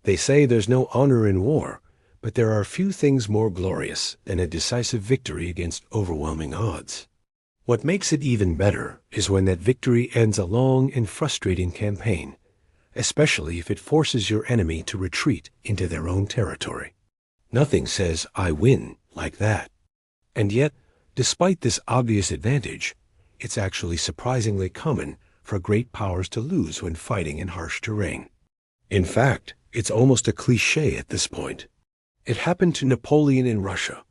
They say there's no honor in war, but there are few things more glorious than a decisive victory against overwhelming odds. What makes it even better is when that victory ends a long and frustrating campaign, especially if it forces your enemy to retreat into their own territory. Nothing says, "I win," like that. And yet, despite this obvious advantage, it's actually surprisingly common for great powers to lose when fighting in harsh terrain. In fact, it's almost a cliché at this point. It happened to Napoleon in Russia,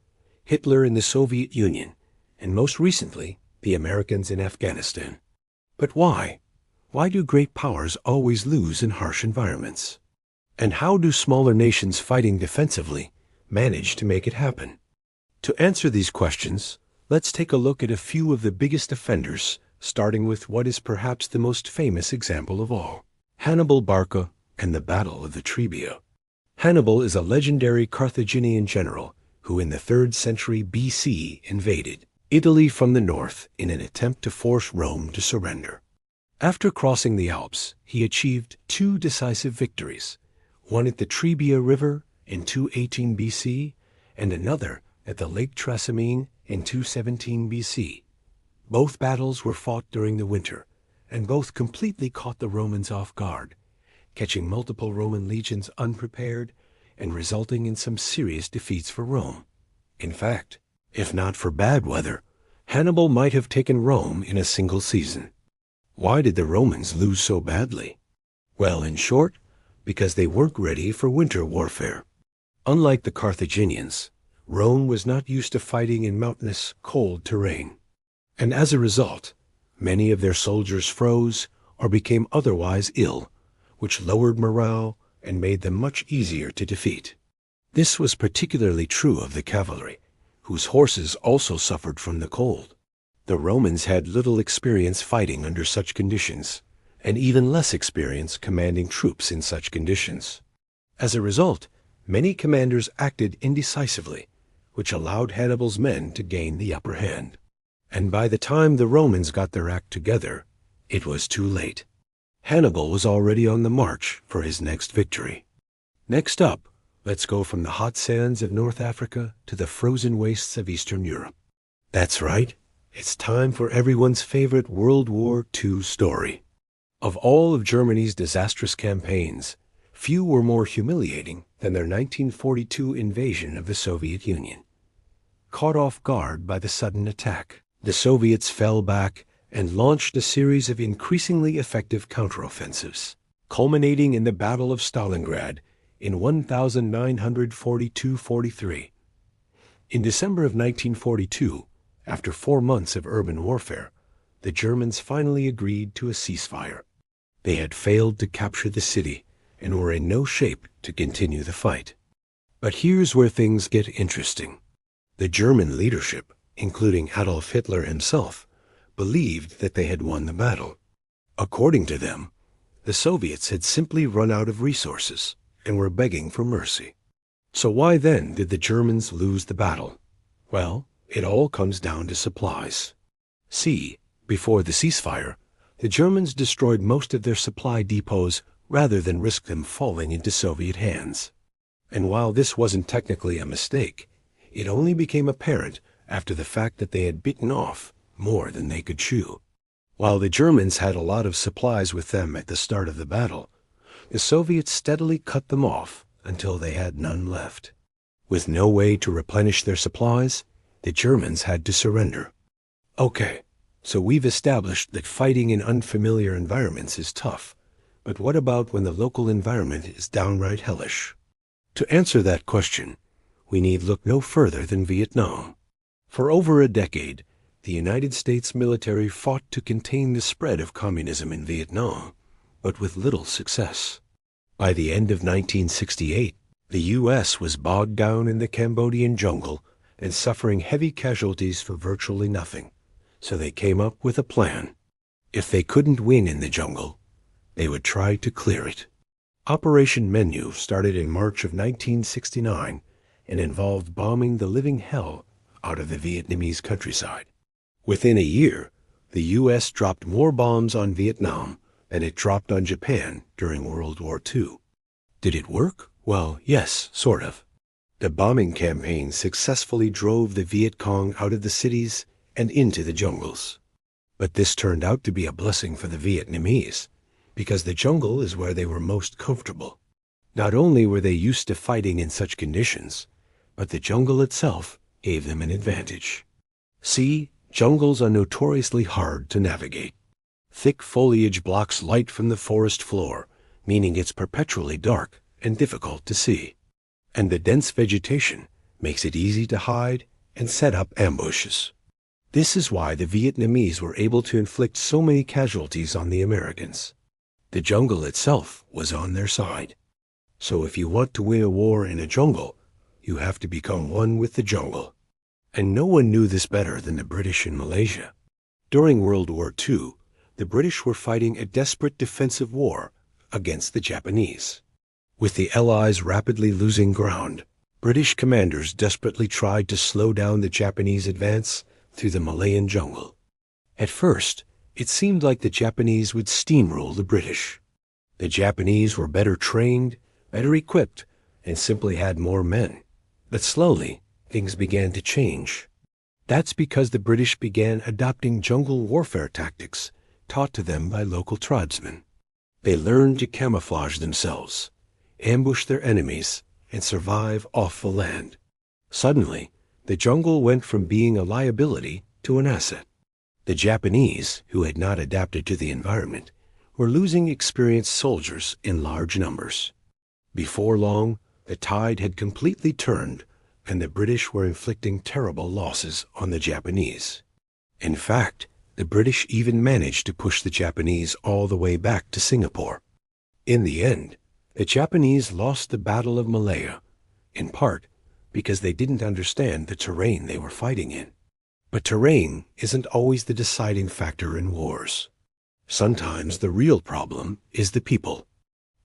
Hitler in the Soviet Union, and most recently, the Americans in Afghanistan. But why? Why do great powers always lose in harsh environments? And how do smaller nations fighting defensively manage to make it happen? To answer these questions, let's take a look at a few of the biggest offenders, starting with what is perhaps the most famous example of all, Hannibal Barca and the Battle of the Trebia. Hannibal is a legendary Carthaginian general who in the 3rd century BC invaded Italy from the north in an attempt to force Rome to surrender. After crossing the Alps, he achieved 2 decisive victories, one at the Trebia River in 218 BC and another at the Lake Trasimene in 217 BC. Both battles were fought during the winter, and both completely caught the Romans off guard, catching multiple Roman legions unprepared and resulting in some serious defeats for Rome. In fact, if not for bad weather, Hannibal might have taken Rome in a single season. Why did the Romans lose so badly? Well, in short, because they weren't ready for winter warfare. Unlike the Carthaginians, Rome was not used to fighting in mountainous, cold terrain. And as a result, many of their soldiers froze or became otherwise ill, which lowered morale and made them much easier to defeat. This was particularly true of the cavalry, whose horses also suffered from the cold. The Romans had little experience fighting under such conditions, and even less experience commanding troops in such conditions. As a result, many commanders acted indecisively, which allowed Hannibal's men to gain the upper hand. And by the time the Romans got their act together, it was too late. Hannibal was already on the march for his next victory. Next up, let's go from the hot sands of North Africa to the frozen wastes of Eastern Europe. That's right, it's time for everyone's favorite World War II story. Of all of Germany's disastrous campaigns, few were more humiliating than their 1942 invasion of the Soviet Union. Caught off guard by the sudden attack, the Soviets fell back and launched a series of increasingly effective counteroffensives, culminating in the Battle of Stalingrad in 1942-43. In December of 1942, after 4 months of urban warfare, the Germans finally agreed to a ceasefire. They had failed to capture the city and were in no shape to continue the fight. But here's where things get interesting. The German leadership, including Adolf Hitler himself, believed that they had won the battle. According to them, the Soviets had simply run out of resources and were begging for mercy. So why then did the Germans lose the battle? Well, it all comes down to supplies. See, before the ceasefire, the Germans destroyed most of their supply depots rather than risk them falling into Soviet hands. And while this wasn't technically a mistake, it only became apparent after the fact that they had bitten off more than they could chew. While the Germans had a lot of supplies with them at the start of the battle, the Soviets steadily cut them off until they had none left. With no way to replenish their supplies, the Germans had to surrender. Okay, so we've established that fighting in unfamiliar environments is tough, but what about when the local environment is downright hellish? To answer that question, we need look no further than Vietnam. For over a decade, the United States military fought to contain the spread of communism in Vietnam, but with little success. By the end of 1968, the U.S. was bogged down in the Cambodian jungle and suffering heavy casualties for virtually nothing, so they came up with a plan. If they couldn't win in the jungle, they would try to clear it. Operation Menu started in March of 1969 and involved bombing the living hell out of the Vietnamese countryside. Within a year, the U.S. dropped more bombs on Vietnam than it dropped on Japan during World War II. Did it work? Well, yes, sort of. The bombing campaign successfully drove the Viet Cong out of the cities and into the jungles. But this turned out to be a blessing for the Vietnamese, because the jungle is where they were most comfortable. Not only were they used to fighting in such conditions, but the jungle itself gave them an advantage. See, jungles are notoriously hard to navigate. Thick foliage blocks light from the forest floor, meaning it's perpetually dark and difficult to see. And the dense vegetation makes it easy to hide and set up ambushes. This is why the Vietnamese were able to inflict so many casualties on the Americans. The jungle itself was on their side. So if you want to win a war in a jungle, you have to become one with the jungle. And no one knew this better than the British in Malaysia. During World War II, the British were fighting a desperate defensive war against the Japanese. With the Allies rapidly losing ground, British commanders desperately tried to slow down the Japanese advance through the Malayan jungle. At first, it seemed like the Japanese would steamroll the British. The Japanese were better trained, better equipped, and simply had more men. But slowly, things began to change. That's because the British began adopting jungle warfare tactics taught to them by local tribesmen. They learned to camouflage themselves, ambush their enemies, and survive off the land. Suddenly, the jungle went from being a liability to an asset. The Japanese, who had not adapted to the environment, were losing experienced soldiers in large numbers. Before long, the tide had completely turned, and the British were inflicting terrible losses on the Japanese. In fact, the British even managed to push the Japanese all the way back to Singapore. In the end, the Japanese lost the Battle of Malaya, in part because they didn't understand the terrain they were fighting in. But terrain isn't always the deciding factor in wars. Sometimes the real problem is the people.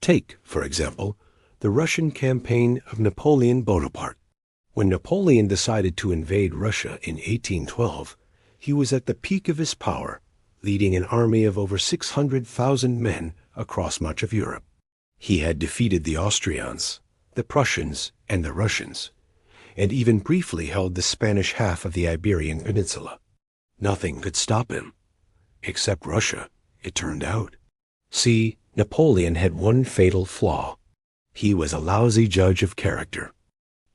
Take, for example, the Russian campaign of Napoleon Bonaparte. When Napoleon decided to invade Russia in 1812, he was at the peak of his power, leading an army of over 600,000 men across much of Europe. He had defeated the Austrians, the Prussians, and the Russians, and even briefly held the Spanish half of the Iberian Peninsula. Nothing could stop him. Except Russia, it turned out. See, Napoleon had one fatal flaw. He was a lousy judge of character.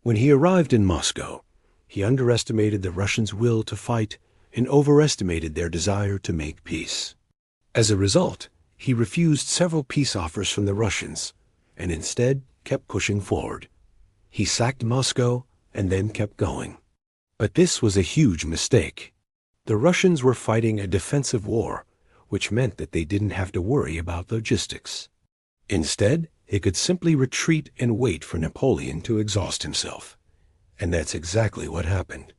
When he arrived in Moscow, he underestimated the Russians' will to fight and overestimated their desire to make peace. As a result, he refused several peace offers from the Russians and instead kept pushing forward. He sacked Moscow and then kept going. But this was a huge mistake. The Russians were fighting a defensive war, which meant that they didn't have to worry about logistics. Instead, they could simply retreat and wait for Napoleon to exhaust himself. And that's exactly what happened.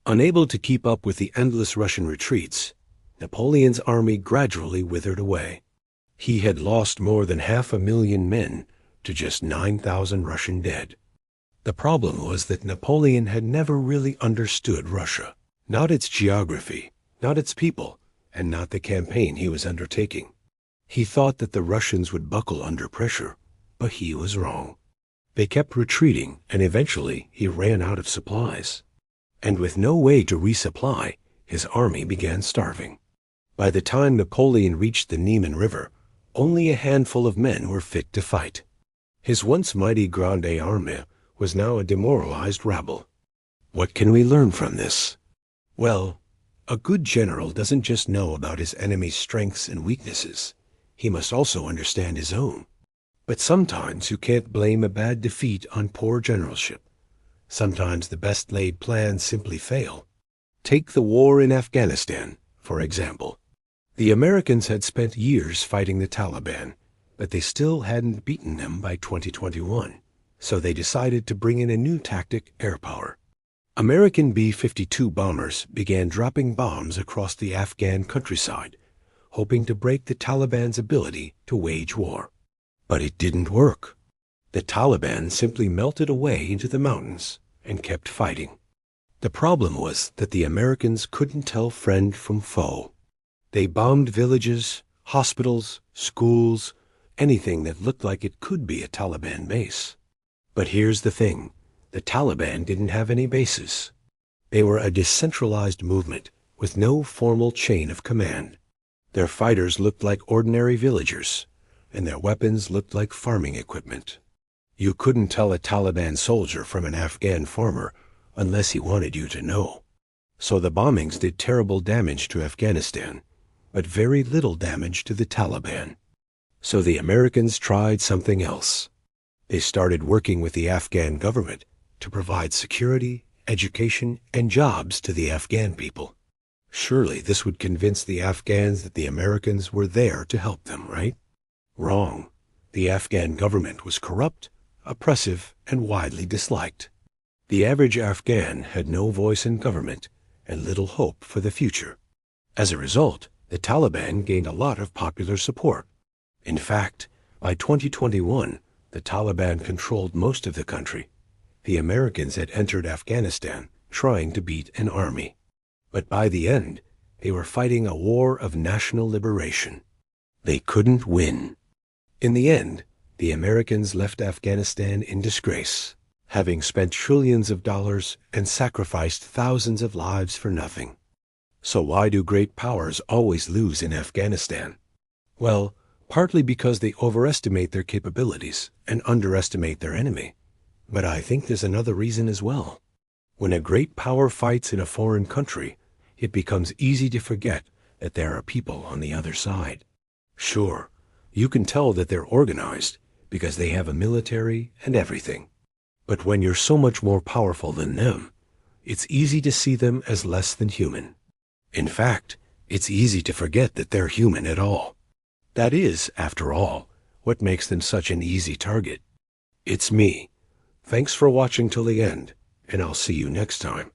Unable to keep up with the endless Russian retreats, Napoleon's army gradually withered away. He had lost more than 500,000 men to just 9,000 Russian dead. The problem was that Napoleon had never really understood Russia, not its geography, not its people, and not the campaign he was undertaking. He thought that the Russians would buckle under pressure, but he was wrong. They kept retreating, and eventually he ran out of supplies. And with no way to resupply, his army began starving. By the time Napoleon reached the Niemen River, only a handful of men were fit to fight. His once mighty Grande Armée was now a demoralized rabble. What can we learn from this? Well, a good general doesn't just know about his enemy's strengths and weaknesses. He must also understand his own. But sometimes you can't blame a bad defeat on poor generalship. Sometimes the best laid plans simply fail. Take the war in Afghanistan, for example. The Americans had spent years fighting the Taliban, but they still hadn't beaten them by 2021. So they decided to bring in a new tactic, air power. American B-52 bombers began dropping bombs across the Afghan countryside, hoping to break the Taliban's ability to wage war. But it didn't work. The Taliban simply melted away into the mountains and kept fighting. The problem was that the Americans couldn't tell friend from foe. They bombed villages, hospitals, schools, anything that looked like it could be a Taliban base. But here's the thing. The Taliban didn't have any bases. They were a decentralized movement with no formal chain of command. Their fighters looked like ordinary villagers, and their weapons looked like farming equipment. You couldn't tell a Taliban soldier from an Afghan farmer unless he wanted you to know. So the bombings did terrible damage to Afghanistan, but very little damage to the Taliban. So the Americans tried something else. They started working with the Afghan government to provide security, education, and jobs to the Afghan people. Surely this would convince the Afghans that the Americans were there to help them, right? Wrong. The Afghan government was corrupt, oppressive, and widely disliked. The average Afghan had no voice in government and little hope for the future. As a result, the Taliban gained a lot of popular support. In fact, by 2021, the Taliban controlled most of the country. The Americans had entered Afghanistan trying to beat an army. But by the end, they were fighting a war of national liberation. They couldn't win. In the end, the Americans left Afghanistan in disgrace, having spent trillions of dollars and sacrificed thousands of lives for nothing. So why do great powers always lose in Afghanistan? Well, partly because they overestimate their capabilities and underestimate their enemy. But I think there's another reason as well. When a great power fights in a foreign country, it becomes easy to forget that there are people on the other side. Sure, you can tell that they're organized because they have a military and everything. But when you're so much more powerful than them, it's easy to see them as less than human. In fact, it's easy to forget that they're human at all. That is, after all, what makes them such an easy target. It's me. Thanks for watching till the end, and I'll see you next time.